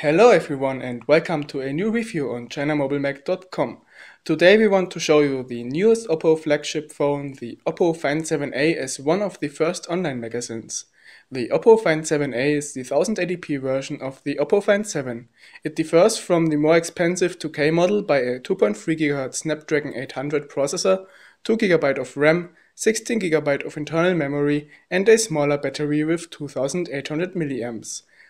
Hello everyone and welcome to a new review on ChinaMobileMag.com. Today we want to show you the newest Oppo flagship phone, the Oppo Find 7a, as one of the first online magazines. The Oppo Find 7a is the 1080p version of the Oppo Find 7. It differs from the more expensive 2K model by a 2.3 GHz Snapdragon 800 processor, 2 GB of RAM, 16 GB of internal memory and a smaller battery with 2800 mAh.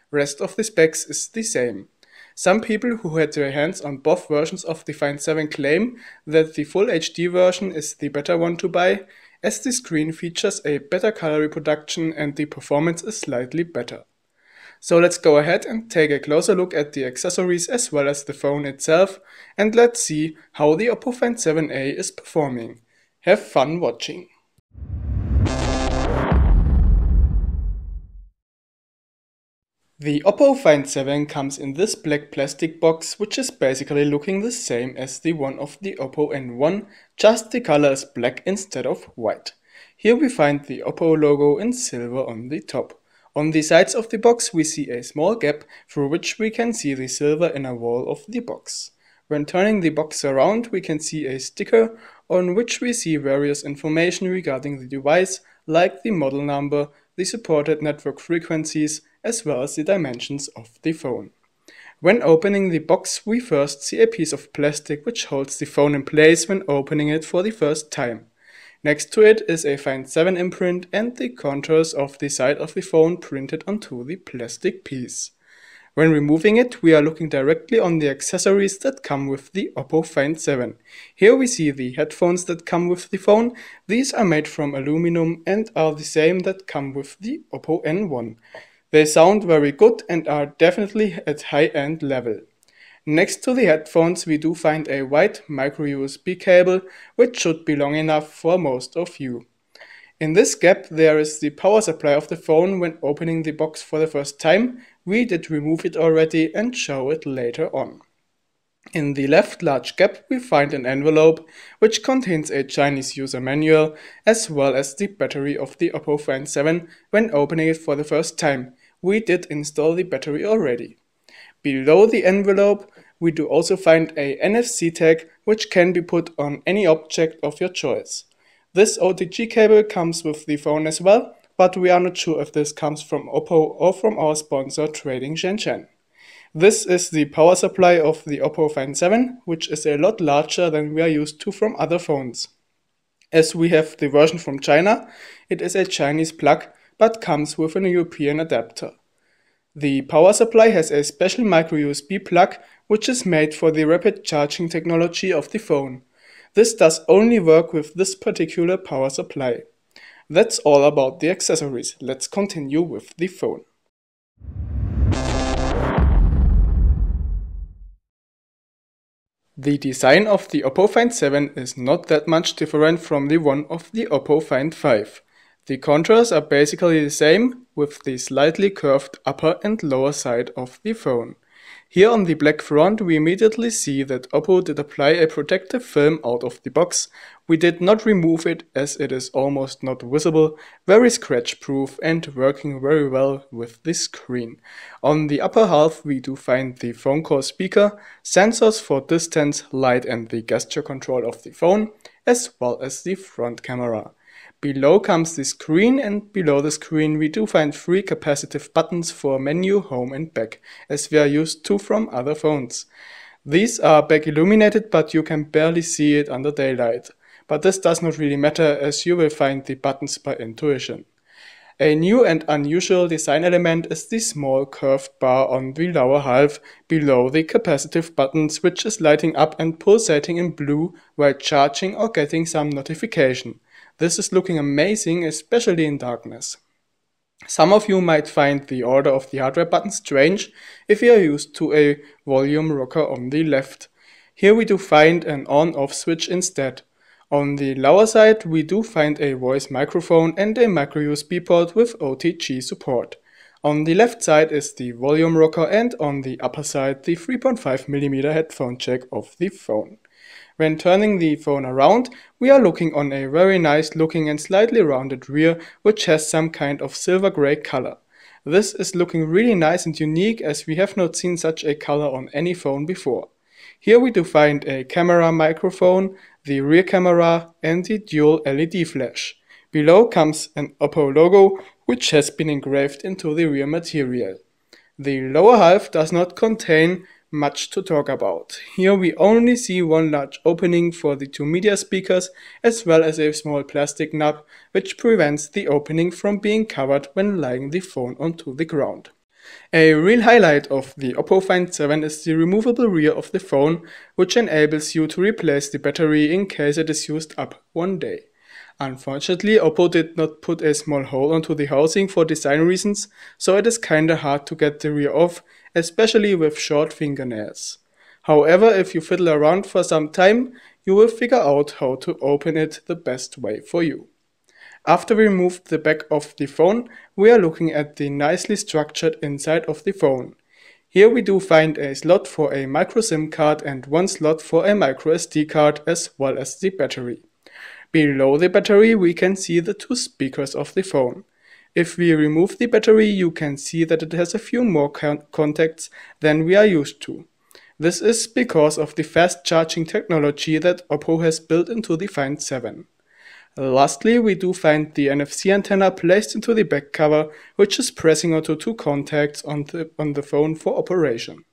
Rest of the specs is the same. Some people who had their hands on both versions of the Find 7 claim that the Full HD version is the better one to buy, as the screen features a better color reproduction and the performance is slightly better. So let's go ahead and take a closer look at the accessories as well as the phone itself, and let's see how the Oppo Find 7a is performing. Have fun watching! The Oppo Find 7 comes in this black plastic box, which is basically looking the same as the one of the Oppo N1, just the color is black instead of white. Here we find the Oppo logo in silver on the top. On the sides of the box we see a small gap through which we can see the silver inner wall of the box. When turning the box around we can see a sticker on which we see various information regarding the device, like the model number, the supported network frequencies, as well as the dimensions of the phone. When opening the box, we first see a piece of plastic which holds the phone in place when opening it for the first time. Next to it is a Find 7 imprint and the contours of the side of the phone printed onto the plastic piece. When removing it, we are looking directly on the accessories that come with the Oppo Find 7. Here we see the headphones that come with the phone. These are made from aluminum and are the same that come with the Oppo N1. They sound very good and are definitely at high-end level. Next to the headphones we do find a white micro USB cable, which should be long enough for most of you. In this gap there is the power supply of the phone when opening the box for the first time. We did remove it already and show it later on. In the left large gap we find an envelope which contains a Chinese user manual as well as the battery of the Oppo Find 7 when opening it for the first time. We did install the battery already. Below the envelope we do also find a NFC tag which can be put on any object of your choice. This OTG cable comes with the phone as well, but we are not sure if this comes from Oppo or from our sponsor Trading Shenzhen. This is the power supply of the Oppo Find 7, which is a lot larger than we are used to from other phones. As we have the version from China, it is a Chinese plug, but comes with an European adapter. The power supply has a special micro USB plug, which is made for the rapid charging technology of the phone. This does only work with this particular power supply. That's all about the accessories. Let's continue with the phone. The design of the Oppo Find 7 is not that much different from the one of the Oppo Find 5. The contours are basically the same, with the slightly curved upper and lower side of the phone. Here on the black front we immediately see that Oppo did apply a protective film out of the box. We did not remove it as it is almost not visible, very scratch proof and working very well with the screen. On the upper half we do find the phone call speaker, sensors for distance, light and the gesture control of the phone, as well as the front camera. Below comes the screen, and below the screen we do find 3 capacitive buttons for menu, home and back, as we are used to from other phones. These are back illuminated, but you can barely see it under daylight. But this does not really matter, as you will find the buttons by intuition. A new and unusual design element is the small curved bar on the lower half below the capacitive buttons, which is lighting up and pulsating in blue while charging or getting some notification. This is looking amazing, especially in darkness. Some of you might find the order of the hardware buttons strange if you are used to a volume rocker on the left. Here we do find an on-off switch instead. On the lower side we do find a voice microphone and a micro USB port with OTG support. On the left side is the volume rocker and on the upper side the 3.5mm headphone jack of the phone. When turning the phone around, we are looking on a very nice looking and slightly rounded rear which has some kind of silver grey color. This is looking really nice and unique as we have not seen such a color on any phone before. Here we do find a camera microphone, the rear camera and the dual LED flash. Below comes an Oppo logo which has been engraved into the rear material. The lower half does not contain much to talk about. Here we only see one large opening for the two media speakers as well as a small plastic nub which prevents the opening from being covered when laying the phone onto the ground. A real highlight of the Oppo Find 7 is the removable rear of the phone, which enables you to replace the battery in case it is used up one day. Unfortunately, Oppo did not put a small hole onto the housing for design reasons, so it is kinda hard to get the rear off, especially with short fingernails. However, if you fiddle around for some time, you will figure out how to open it the best way for you. After we removed the back of the phone, we are looking at the nicely structured inside of the phone. Here we do find a slot for a micro SIM card and one slot for a micro SD card as well as the battery. Below the battery we can see the two speakers of the phone. If we remove the battery you can see that it has a few more contacts than we are used to. This is because of the fast charging technology that Oppo has built into the Find 7. Lastly, we do find the NFC antenna placed into the back cover, which is pressing onto two contacts on the phone for operation.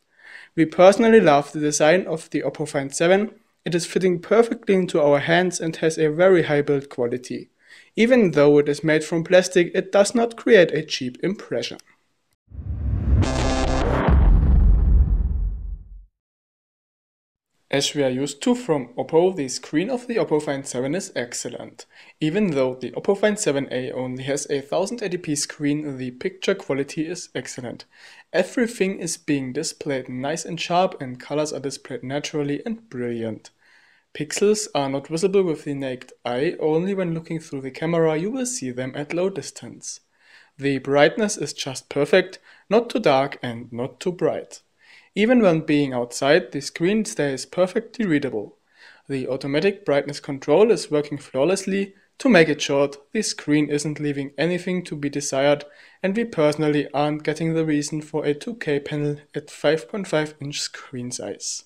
We personally love the design of the Oppo Find 7. It is fitting perfectly into our hands and has a very high build quality. Even though it is made from plastic, it does not create a cheap impression. As we are used to from Oppo, the screen of the Oppo Find 7 is excellent. Even though the Oppo Find 7a only has a 1080p screen, the picture quality is excellent. Everything is being displayed nice and sharp and colors are displayed naturally and brilliant. Pixels are not visible with the naked eye, only when looking through the camera you will see them at low distance. The brightness is just perfect, not too dark and not too bright. Even when being outside, the screen stays perfectly readable. The automatic brightness control is working flawlessly. To make it short, the screen isn't leaving anything to be desired, and we personally aren't getting the reason for a 2K panel at 5.5-inch screen size.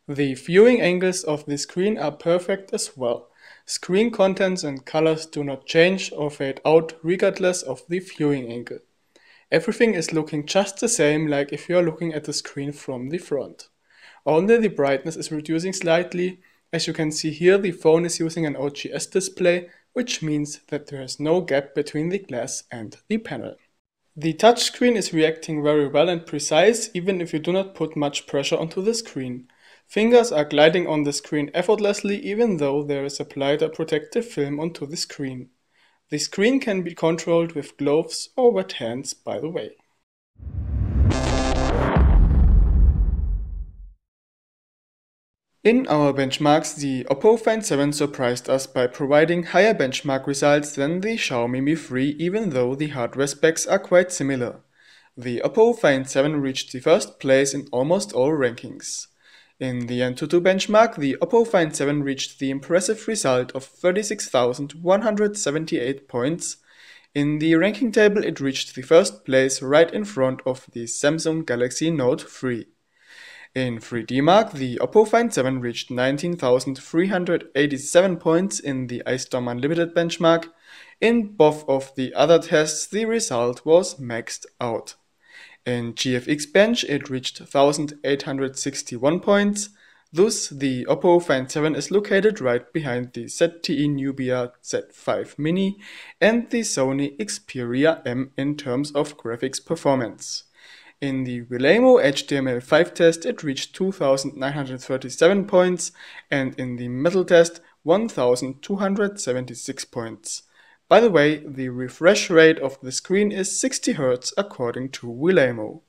The viewing angles of the screen are perfect as well. Screen contents and colors do not change or fade out regardless of the viewing angle. Everything is looking just the same like if you are looking at the screen from the front. Only the brightness is reducing slightly. As you can see here, the phone is using an OGS display, which means that there is no gap between the glass and the panel. The touchscreen is reacting very well and precise, even if you do not put much pressure onto the screen. Fingers are gliding on the screen effortlessly, even though there is applied a protective film onto the screen. The screen can be controlled with gloves or wet hands, by the way. In our benchmarks, the Oppo Find 7 surprised us by providing higher benchmark results than the Xiaomi Mi 3, even though the hardware specs are quite similar. The Oppo Find 7 reached the first place in almost all rankings. In the Antutu benchmark, the Oppo Find 7 reached the impressive result of 36,178 points. In the ranking table, it reached the first place right in front of the Samsung Galaxy Note 3. In 3D Mark, the Oppo Find 7 reached 19,387 points in the iStorm Unlimited benchmark. In both of the other tests, the result was maxed out. In GFX Bench, it reached 1,861 points. Thus, the Oppo Find 7 is located right behind the ZTE Nubia Z5 Mini and the Sony Xperia M in terms of graphics performance. In the Wilemo HTML5 test, it reached 2,937 points, and in the Metal test, 1,276 points. By the way, the refresh rate of the screen is 60 Hz according to Wilemo.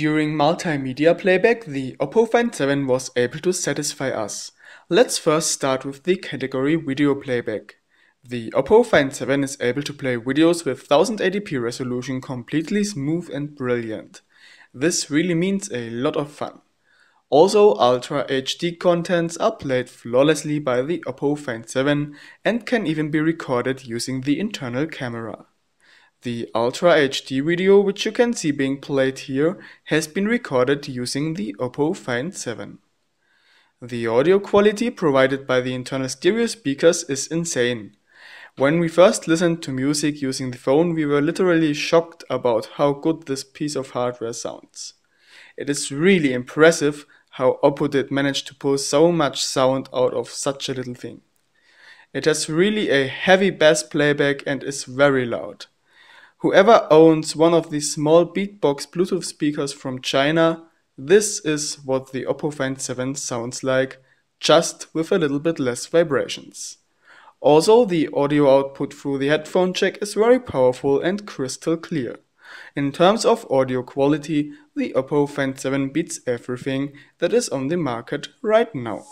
During multimedia playback, the Oppo Find 7 was able to satisfy us. Let's first start with the category video playback. The Oppo Find 7 is able to play videos with 1080p resolution completely smooth and brilliant. This really means a lot of fun. Also, Ultra HD contents are played flawlessly by the Oppo Find 7 and can even be recorded using the internal camera. The Ultra HD video, which you can see being played here, has been recorded using the Oppo Find 7. The audio quality provided by the internal stereo speakers is insane. When we first listened to music using the phone, we were literally shocked about how good this piece of hardware sounds. It is really impressive how Oppo did manage to pull so much sound out of such a little thing. It has really a heavy bass playback and is very loud. Whoever owns one of these small beatbox Bluetooth speakers from China, this is what the Oppo Find 7 sounds like, just with a little bit less vibrations. Also, the audio output through the headphone jack is very powerful and crystal clear. In terms of audio quality, the Oppo Find 7 beats everything that is on the market right now.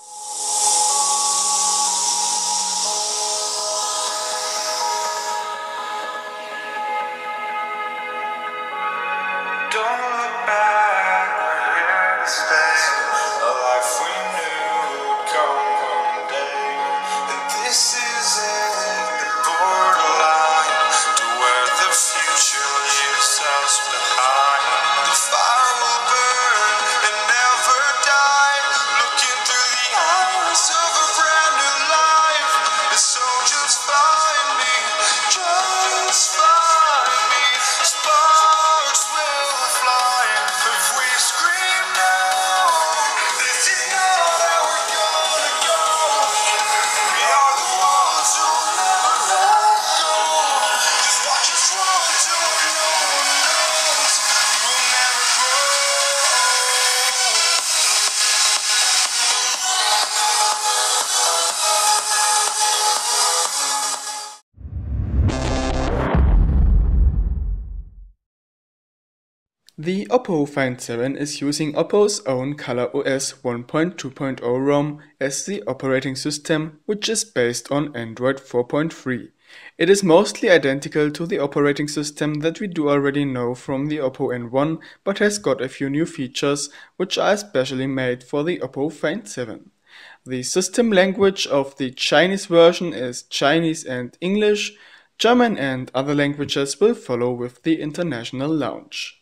Don't look back, we're here to stay. A life we knew would come one day. And this is it, the borderline to where the future leaves us behind. The fire will burn and never die. Looking through the eyes of a brand new life. And so just find me, just find me. Sparks will fly if we scream now. This is not how we're gonna go. We are the ones who will never let go. Just watch us run till no one knows. We'll never grow. The Oppo Find 7 is using Oppo's own ColorOS 1.2.0 ROM as the operating system, which is based on Android 4.3. It is mostly identical to the operating system that we do already know from the Oppo N1, but has got a few new features which are especially made for the Oppo Find 7. The system language of the Chinese version is Chinese and English. German and other languages will follow with the international launch.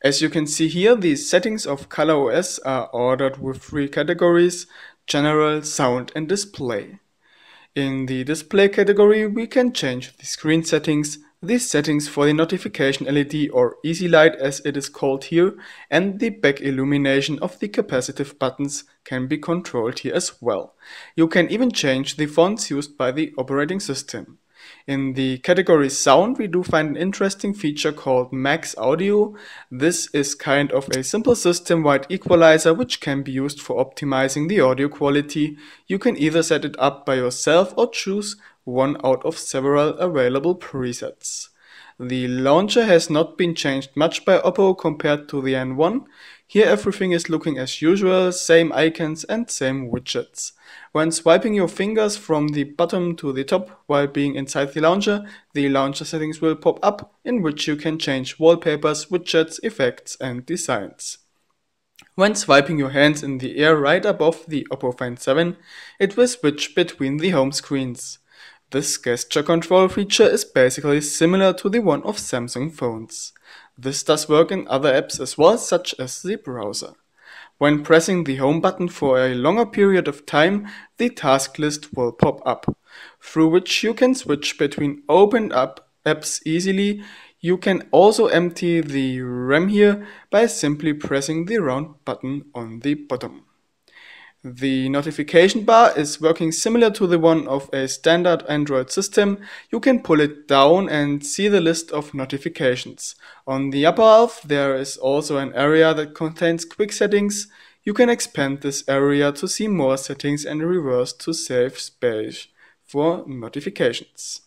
As you can see here, the settings of ColorOS are ordered with three categories: General, Sound and Display. In the Display category, we can change the screen settings, the settings for the notification LED or Easy Light as it is called here, and the back illumination of the capacitive buttons can be controlled here as well. You can even change the fonts used by the operating system. In the category Sound, we do find an interesting feature called Max Audio. This is kind of a simple system-wide equalizer which can be used for optimizing the audio quality. You can either set it up by yourself or choose one out of several available presets. The launcher has not been changed much by Oppo compared to the N1. Here everything is looking as usual, same icons and same widgets. When swiping your fingers from the bottom to the top while being inside the launcher settings will pop up, in which you can change wallpapers, widgets, effects and designs. When swiping your hands in the air right above the Oppo Find 7, it will switch between the home screens. This gesture control feature is basically similar to the one of Samsung phones. This does work in other apps as well, such as the browser. When pressing the home button for a longer period of time, the task list will pop up, through which you can switch between opened up apps easily. You can also empty the RAM here by simply pressing the round button on the bottom. The notification bar is working similar to the one of a standard Android system. You can pull it down and see the list of notifications. On the upper half there is also an area that contains quick settings. You can expand this area to see more settings and reverse to save space for notifications.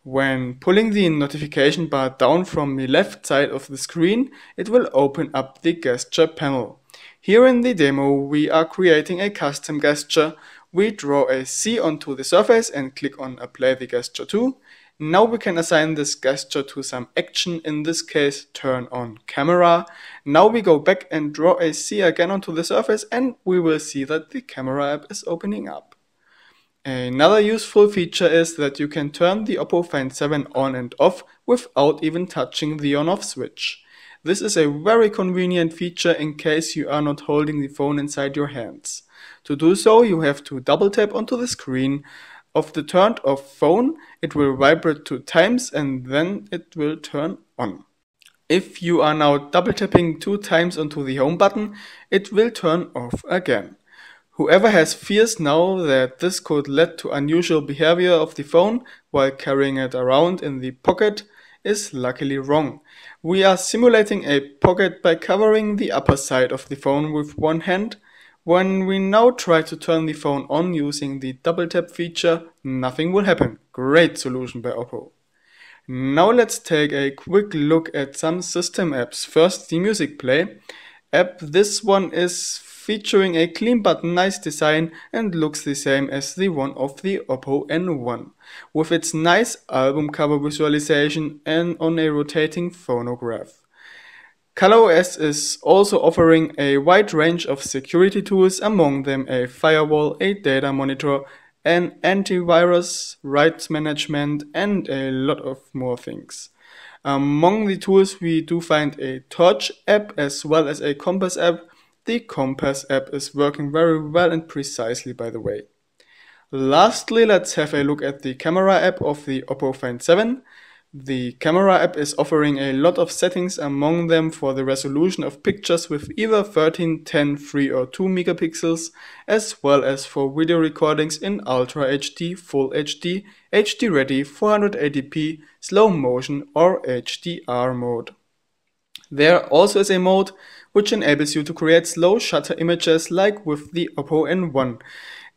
When pulling the notification bar down from the left side of the screen, it will open up the gesture panel. Here in the demo, we are creating a custom gesture. We draw a C onto the surface and click on Apply the gesture to. Now we can assign this gesture to some action, in this case turn on camera. Now we go back and draw a C again onto the surface and we will see that the camera app is opening up. Another useful feature is that you can turn the Oppo Find 7 on and off without even touching the on-off switch. This is a very convenient feature in case you are not holding the phone inside your hands. To do so, you have to double tap onto the screen of the turned off phone. It will vibrate 2 times and then it will turn on. If you are now double tapping 2 times onto the home button, it will turn off again. Whoever has fears now that this could lead to unusual behavior of the phone while carrying it around in the pocket is luckily wrong. We are simulating a pocket by covering the upper side of the phone with one hand. When we now try to turn the phone on using the double tap feature, nothing will happen. Great solution by Oppo. Now let's take a quick look at some system apps. First, the Music Play app. This one is featuring a clean but nice design and looks the same as the one of the Oppo N1, with its nice album cover visualization and on a rotating phonograph. ColorOS is also offering a wide range of security tools, among them a firewall, a data monitor, an antivirus, rights management, and a lot of more things. Among the tools we do find a Torch app as well as a Compass app. The Compass app is working very well and precisely, by the way. Lastly, let's have a look at the camera app of the Oppo Find 7. The camera app is offering a lot of settings, among them for the resolution of pictures with either 13, 10, 3 or 2 megapixels, as well as for video recordings in Ultra HD, Full HD, HD Ready, 480p, slow motion or HDR mode. There also is a mode which enables you to create slow shutter images like with the Oppo N1.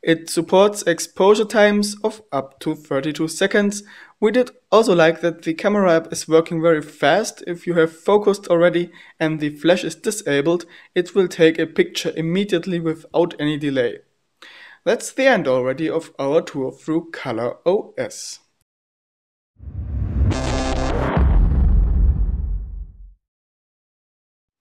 It supports exposure times of up to 32 seconds. We did also like that the camera app is working very fast. If you have focused already and the flash is disabled, it will take a picture immediately without any delay. That's the end already of our tour through ColorOS.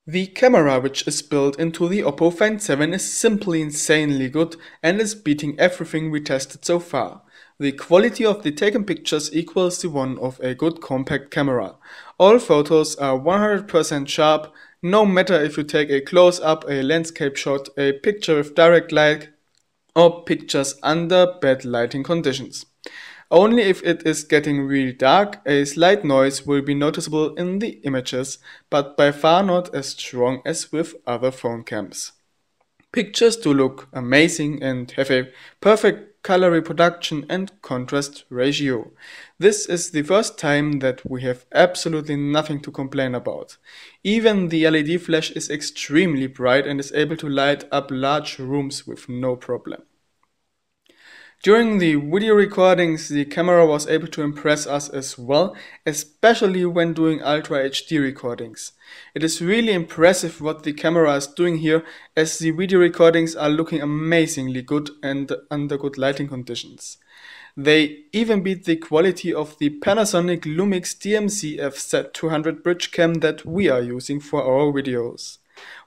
The camera which is built into the Oppo Find 7 is simply insanely good and is beating everything we tested so far. The quality of the taken pictures equals the one of a good compact camera. All photos are 100% sharp, no matter if you take a close-up, a landscape shot, a picture with direct light, or pictures under bad lighting conditions. Only if it is getting really dark, a slight noise will be noticeable in the images, but by far not as strong as with other phone cams. Pictures do look amazing and have a perfect color reproduction and contrast ratio. This is the first time that we have absolutely nothing to complain about. Even the LED flash is extremely bright and is able to light up large rooms with no problem. During the video recordings, the camera was able to impress us as well, especially when doing Ultra HD recordings. It is really impressive what the camera is doing here, as the video recordings are looking amazingly good and under good lighting conditions. They even beat the quality of the Panasonic Lumix DMC FZ200 bridge cam that we are using for our videos.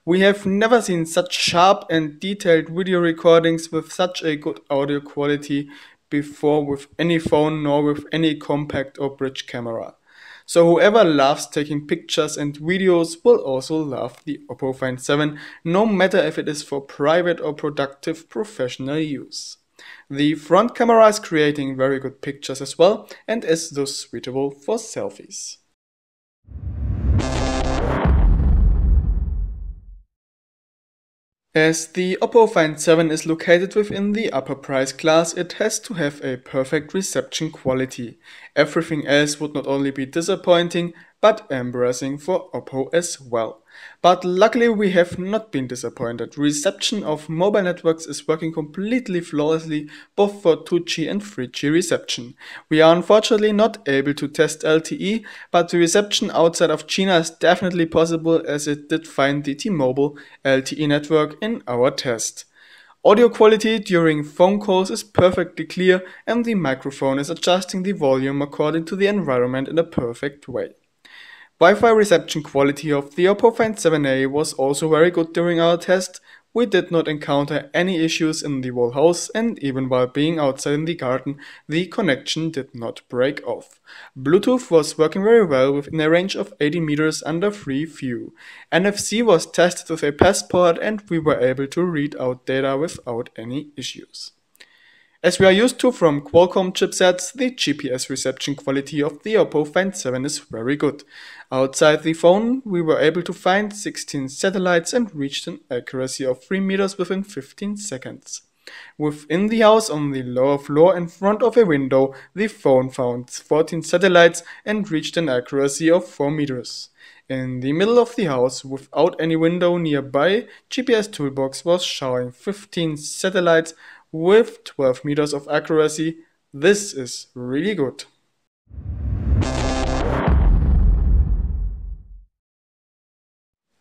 We have never seen such sharp and detailed video recordings with such a good audio quality before with any phone nor with any compact or bridge camera. So whoever loves taking pictures and videos will also love the Oppo Find 7, no matter if it is for private or productive professional use. The front camera is creating very good pictures as well and is thus suitable for selfies. As the Oppo Find 7 is located within the upper price class, it has to have a perfect reception quality. Everything else would not only be disappointing, but embarrassing for Oppo as well. But luckily we have not been disappointed. Reception of mobile networks is working completely flawlessly both for 2G and 3G reception. We are unfortunately not able to test LTE, but the reception outside of China is definitely possible as it did find the T-Mobile LTE network in our test. Audio quality during phone calls is perfectly clear and the microphone is adjusting the volume according to the environment in a perfect way. Wi-Fi reception quality of the Oppo Find 7a was also very good during our test. We did not encounter any issues in the whole house and even while being outside in the garden, the connection did not break off. Bluetooth was working very well within a range of 80 meters under free view. NFC was tested with a passport and we were able to read out data without any issues. As we are used to from Qualcomm chipsets, the GPS reception quality of the Oppo Find 7 is very good. Outside the phone, we were able to find 16 satellites and reached an accuracy of 3 meters within 15 seconds. Within the house, on the lower floor in front of a window, the phone found 14 satellites and reached an accuracy of 4 meters. In the middle of the house, without any window nearby, GPS Toolbox was showing 15 satellites with 12 meters of accuracy. This is really good.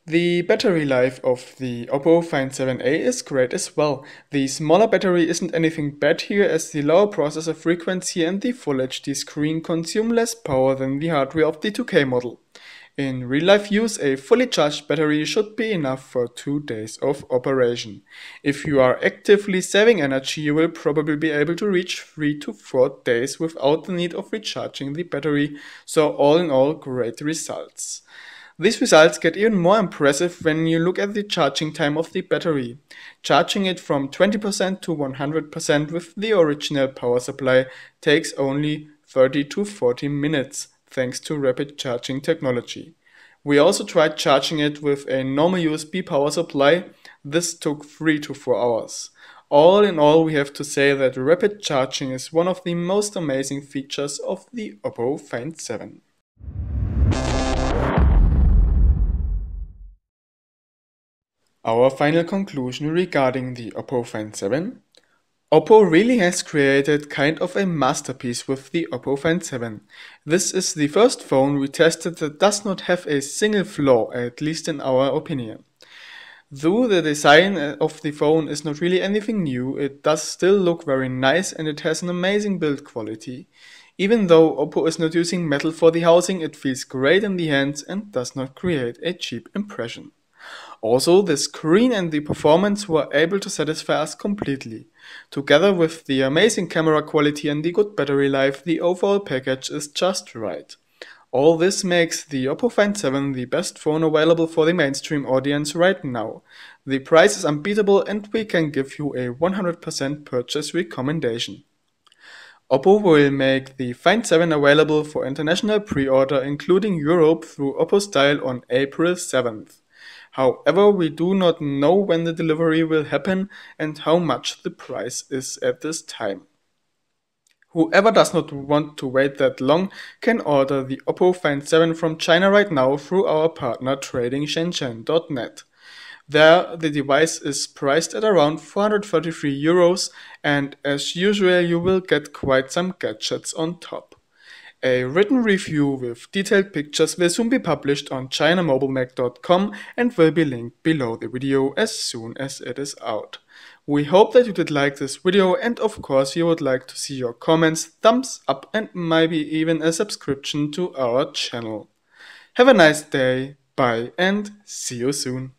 The battery life of the Oppo Find 7a is great as well. The smaller battery isn't anything bad here as the lower processor frequency and the Full HD screen consume less power than the hardware of the 2K model. In real-life use, a fully charged battery should be enough for 2 days of operation. If you are actively saving energy, you will probably be able to reach 3 to 4 days without the need of recharging the battery, so all in all, great results. These results get even more impressive when you look at the charging time of the battery. Charging it from 20% to 100% with the original power supply takes only 30 to 40 minutes. Thanks to rapid charging technology. We also tried charging it with a normal USB power supply. This took 3 to 4 hours. All in all, we have to say that rapid charging is one of the most amazing features of the Oppo Find 7. Our final conclusion regarding the Oppo Find 7. Oppo really has created kind of a masterpiece with the Oppo Find 7. This is the first phone we tested that does not have a single flaw, at least in our opinion. Though the design of the phone is not really anything new, it does still look very nice and it has an amazing build quality. Even though Oppo is not using metal for the housing, it feels great in the hands and does not create a cheap impression. Also, the screen and the performance were able to satisfy us completely. Together with the amazing camera quality and the good battery life, the overall package is just right. All this makes the Oppo Find 7 the best phone available for the mainstream audience right now. The price is unbeatable and we can give you a 100% purchase recommendation. Oppo will make the Find 7 available for international pre-order including Europe through Oppo Style on April 7th. However, we do not know when the delivery will happen and how much the price is at this time. Whoever does not want to wait that long can order the Oppo Find 7 from China right now through our partner tradingshenzhen.net. There, the device is priced at around 433 euros and as usual you will get quite some gadgets on top. A written review with detailed pictures will soon be published on ChinaMobileMag.com and will be linked below the video as soon as it is out. We hope that you did like this video and of course you would like to see your comments, thumbs up and maybe even a subscription to our channel. Have a nice day, bye and see you soon.